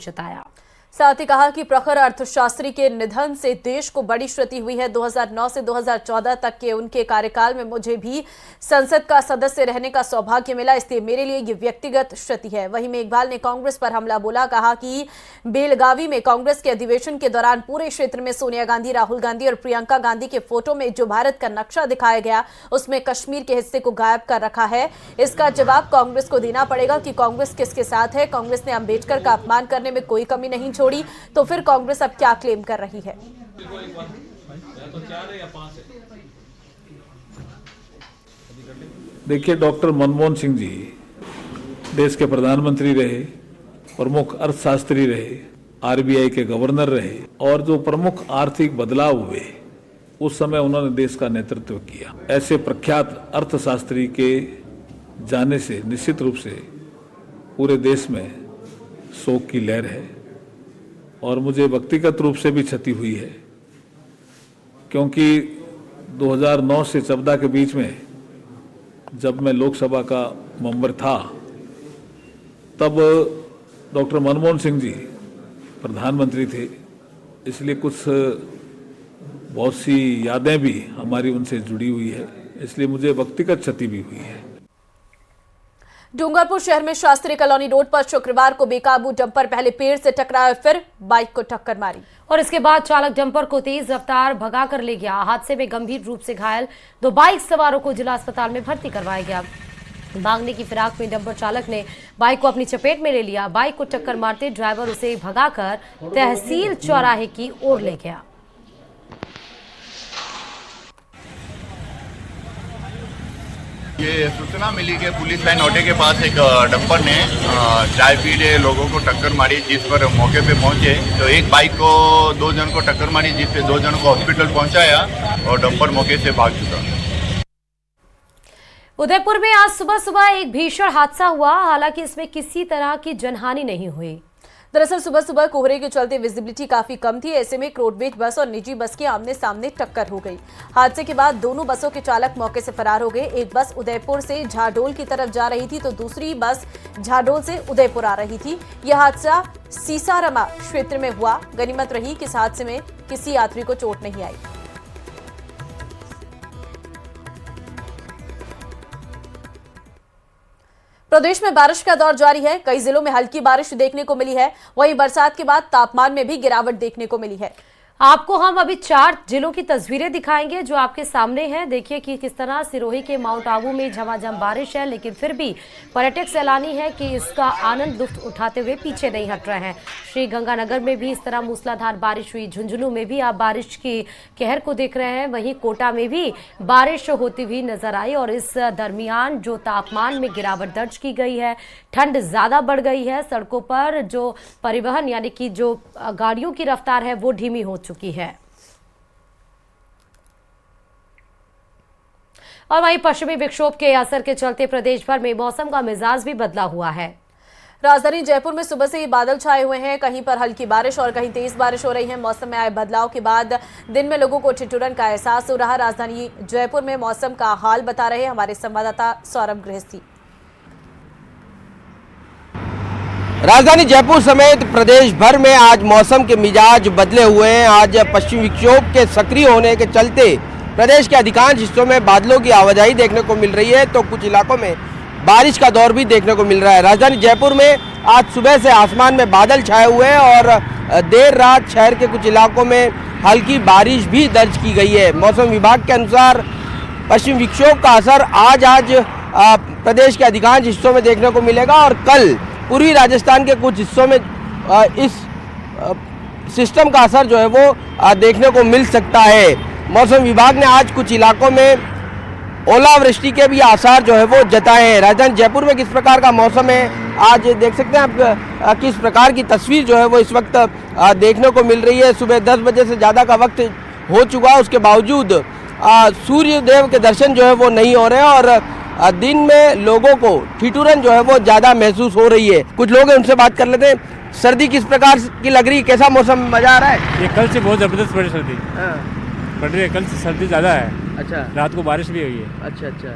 जताया। साथ ही कहा कि प्रखर अर्थशास्त्री के निधन से देश को बड़ी क्षति हुई है। 2009 से 2014 तक के उनके कार्यकाल में मुझे भी संसद का सदस्य रहने का सौभाग्य मिला, इसलिए मेरे लिए ये व्यक्तिगत क्षति है। वहीं मेघवाल ने कांग्रेस पर हमला बोला, कहा कि बेलगावी में कांग्रेस के अधिवेशन के दौरान पूरे क्षेत्र में सोनिया गांधी, राहुल गांधी और प्रियंका गांधी के फोटो में जो भारत का नक्शा दिखाया गया उसमें कश्मीर के हिस्से को गायब कर रखा है। इसका जवाब कांग्रेस को देना पड़ेगा कि कांग्रेस किसके साथ है। कांग्रेस ने अंबेडकर का अपमान करने में कोई कमी नहीं छोड़ी, तो फिर कांग्रेस अब क्या क्लेम कर रही है। देखिए, डॉक्टर मनमोहन सिंह जी देश के प्रधानमंत्री रहे, प्रमुख अर्थशास्त्री रहे, आरबीआई के गवर्नर रहे और जो प्रमुख आर्थिक बदलाव हुए उस समय उन्होंने देश का नेतृत्व किया। ऐसे प्रख्यात अर्थशास्त्री के जाने से निश्चित रूप से पूरे देश में शोक की लहर है और मुझे व्यक्तिगत रूप से भी क्षति हुई है, क्योंकि 2009 से 14 के बीच में जब मैं लोकसभा का मेंबर था तब डॉक्टर मनमोहन सिंह जी प्रधानमंत्री थे, इसलिए कुछ बहुत सी यादें भी हमारी उनसे जुड़ी हुई है, इसलिए मुझे व्यक्तिगत क्षति भी हुई है। डूंगरपुर शहर में शास्त्री कॉलोनी रोड पर शुक्रवार को बेकाबू डंपर पहले पेड़ से टकराया, फिर बाइक को टक्कर मारी और इसके बाद चालक डंपर को तेज रफ्तार भगा कर ले गया। हादसे में गंभीर रूप से घायल 2 बाइक सवारों को जिला अस्पताल में भर्ती करवाया गया। भागने की फिराक में डंपर चालक ने बाइक को अपनी चपेट में ले लिया। बाइक को टक्कर मारते ड्राइवर उसे भगाकर तहसील चौराहे की ओर ले गया। ये सूचना मिली कि पुलिस लाइन ओटे के पास एक डंपर ने चाय पी रहे लोगों को टक्कर मारी, जिस पर मौके पे पहुंचे तो एक बाइक को 2 जन को टक्कर मारी, जिस पे 2 जनों को हॉस्पिटल पहुंचाया और डंपर मौके से भाग चुका। उदयपुर में आज सुबह एक भीषण हादसा हुआ, हालांकि इसमें किसी तरह की जनहानि नहीं हुई। दरअसल सुबह कोहरे के चलते विजिबिलिटी काफी कम थी, ऐसे में एक रोडवेज बस और निजी बस की आमने सामने टक्कर हो गई। हादसे के बाद दोनों बसों के चालक मौके से फरार हो गए। एक बस उदयपुर से झाडोल की तरफ जा रही थी तो दूसरी बस झाडोल से उदयपुर आ रही थी। यह हादसा सीसारमा क्षेत्र में हुआ। गनीमत रही कि इस हादसे में किसी यात्री को चोट नहीं आई। प्रदेश में बारिश का दौर जारी है। कई जिलों में हल्की बारिश देखने को मिली है, वहीं बरसात के बाद तापमान में भी गिरावट देखने को मिली है। आपको हम अभी 4 जिलों की तस्वीरें दिखाएंगे जो आपके सामने हैं। देखिए कि किस तरह सिरोही के माउंट आबू में झमाझम बारिश है, लेकिन फिर भी पर्यटक सैलानी है कि इसका आनंद लुत्फ उठाते हुए पीछे नहीं हट रहे हैं। श्री गंगानगर में भी इस तरह मूसलाधार बारिश हुई। झुंझुनू में भी आप बारिश की कहर को देख रहे हैं। वहीं कोटा में भी बारिश होती हुई नजर आई और इस दरमियान जो तापमान में गिरावट दर्ज की गई है, ठंड ज्यादा बढ़ गई है। सड़कों पर जो परिवहन यानी कि जो गाड़ियों की रफ्तार है वो धीमी हो चुकी है। और वहीं पश्चिमी विक्षोभ के असर के चलते प्रदेश भर में मौसम का मिजाज भी बदला हुआ है। राजधानी जयपुर में सुबह से ही बादल छाए हुए हैं, कहीं पर हल्की बारिश और कहीं तेज बारिश हो रही है। मौसम में आए बदलाव के बाद दिन में लोगों को ठिठुरन का एहसास हो रहा। राजधानी जयपुर में मौसम का हाल बता रहे हमारे संवाददाता सौरभ गृहस्थी। राजधानी जयपुर समेत प्रदेश भर में आज मौसम के मिजाज बदले हुए हैं। आज पश्चिमी विक्षोभ के सक्रिय होने के चलते प्रदेश के अधिकांश हिस्सों में बादलों की आवाजाही देखने को मिल रही है, तो कुछ इलाकों में बारिश का दौर भी देखने को मिल रहा है। राजधानी जयपुर में आज सुबह से आसमान में बादल छाए हुए हैं और देर रात शहर के कुछ इलाकों में हल्की बारिश भी दर्ज की गई है। मौसम विभाग के अनुसार पश्चिमी विक्षोभ का असर आज प्रदेश के अधिकांश हिस्सों में देखने को मिलेगा और कल पूर्वी राजस्थान के कुछ हिस्सों में इस सिस्टम का असर जो है वो देखने को मिल सकता है। मौसम विभाग ने आज कुछ इलाकों में ओलावृष्टि के भी आसार जो है वो जताए हैं। राजधानी जयपुर में किस प्रकार का मौसम है आज देख सकते हैं आप, किस प्रकार की तस्वीर जो है वो इस वक्त देखने को मिल रही है। सुबह 10 बजे से ज़्यादा का वक्त हो चुका है, उसके बावजूद सूर्य देव के दर्शन जो है वो नहीं हो रहे हैं और दिन में लोगों को ठिठुरन जो है वो ज़्यादा महसूस हो रही है। कुछ लोग हैं, उनसे बात कर लेते हैं। सर्दी किस प्रकार की लग रही है, कैसा मौसम मजा आ रहा है? ये कल से बहुत ज़बरदस्त पड़ी सर्दी पड़ रही है, कल से सर्दी ज़्यादा है। अच्छा, रात को बारिश भी हुई है। अच्छा अच्छा,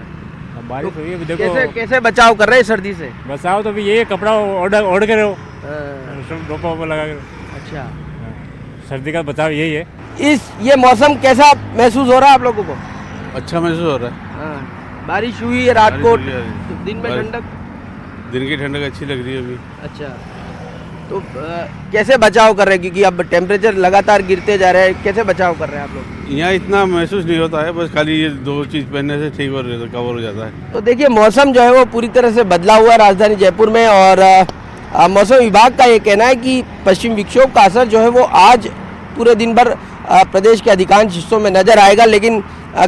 अब बारिश हुई है। देखो कैसे बचाव कर रहे हैं सर्दी से? बचाओ तो भी ये कपड़ा ओढ़ के रहो, सब डोपा वोपा लगा के। अच्छा, हाँ, सर्दी का बचाव यही है। ये मौसम कैसा महसूस हो रहा है आप लोगों को? अच्छा महसूस हो रहा है। बारिश हुई है रात को, बारिश हुई है। तो दिन में बारिश- ठंडक। दिन की ठंडक अच्छी लग रही है अभी। अच्छा, तो कैसे बचाव कर रहे हैं, क्योंकि अब टेम्परेचर लगातार गिरते जा रहे हैं, कैसे बचाव कर रहे हैं आप लोग? यहाँ इतना महसूस नहीं होता है, बस खाली ये 2 चीज़ पहनने से ठीक हो कवर हो जाता है। तो देखिए मौसम जो है वो पूरी तरह से बदला हुआ है राजधानी जयपुर में, और मौसम विभाग का ये कहना है कि पश्चिम विक्षोभ का असर जो है वो आज पूरे दिन भर प्रदेश के अधिकांश हिस्सों में नजर आएगा, लेकिन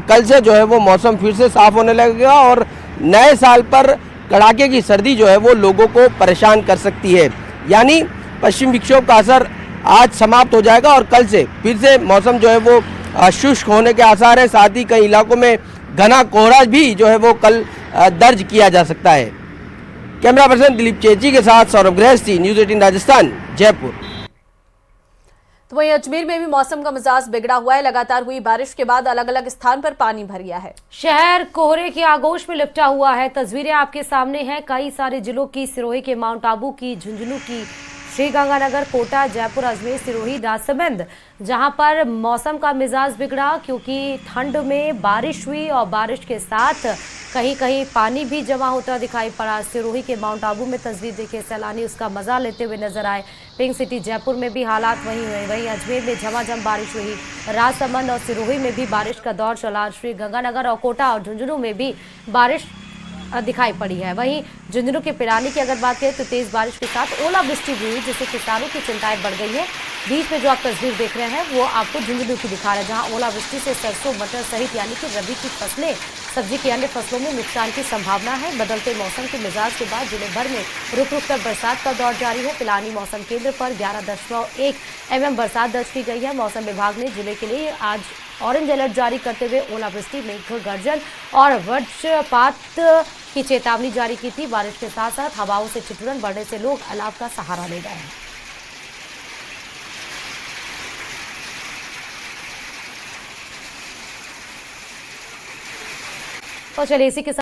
कल से जो है वो मौसम फिर से साफ होने लगेगा और नए साल पर कड़ाके की सर्दी जो है वो लोगों को परेशान कर सकती है। यानी पश्चिम विक्षोभ का असर आज समाप्त हो जाएगा और कल से फिर से मौसम जो है वो शुष्क होने के आसार हैं। साथ ही कई इलाकों में घना कोहरा भी जो है वो कल दर्ज किया जा सकता है। कैमरा पर्सन दिलीप चेची के साथ सौरभ गृहस्थी, न्यूज़ 18 राजस्थान, जयपुर। तो वहीं अजमेर में भी मौसम का मिजाज बिगड़ा हुआ है। लगातार हुई बारिश के बाद अलग अलग स्थान पर पानी भर गया है। शहर कोहरे की आगोश में लिपटा हुआ है। तस्वीरें आपके सामने हैं कई सारे जिलों की, सिरोही के, माउंट आबू की, झुंझुनू की, श्रीगंगानगर, कोटा, जयपुर, अजमेर, सिरोही, राजसमंद, जहां पर मौसम का मिजाज बिगड़ा क्योंकि ठंड में बारिश हुई और बारिश के साथ कहीं कहीं पानी भी जमा होता दिखाई पड़ा। सिरोही के माउंट आबू में तस्वीर देखिए, सैलानी उसका मजा लेते हुए नजर आए। पिंक सिटी जयपुर में भी हालात वही हुए। वहीं अजमेर में झमाझम बारिश हुई। राजसमंद और सिरोही में भी बारिश का दौर चला। श्रीगंगानगर और कोटा और झुंझुनू में भी बारिश दिखाई पड़ी है। वहीं झुंझुनू के पिरानी की अगर बात करें तो तेज बारिश के साथ ओलावृष्टि भी हुई, जिससे किसानों की चिंताएं बढ़ गई हैं। बीच में जो आप तस्वीर देख रहे हैं वो आपको झुंझुनू की दिखा रहे हैं, जहां ओलावृष्टि से सरसों, मटर सहित यानी कि रबी की फसलें, सब्जी की अन्य फसलों में नुकसान की संभावना है। बदलते मौसम के मिजाज के बाद जिले भर में रुक रुक कर बरसात का दौर जारी है। पिलानी मौसम केंद्र पर 11.1 mm बरसात दर्ज की गई है। मौसम विभाग ने जिले के लिए आज ऑरेंज अलर्ट जारी करते हुए ओलावृष्टि, मेघ गर्जन और वज्रपात की चेतावनी जारी की थी। बारिश के साथ साथ हवाओं से ठिठुरन बढ़ने से लोग अलाव का सहारा ले रहे हैं। तो चलिए इसी के साथ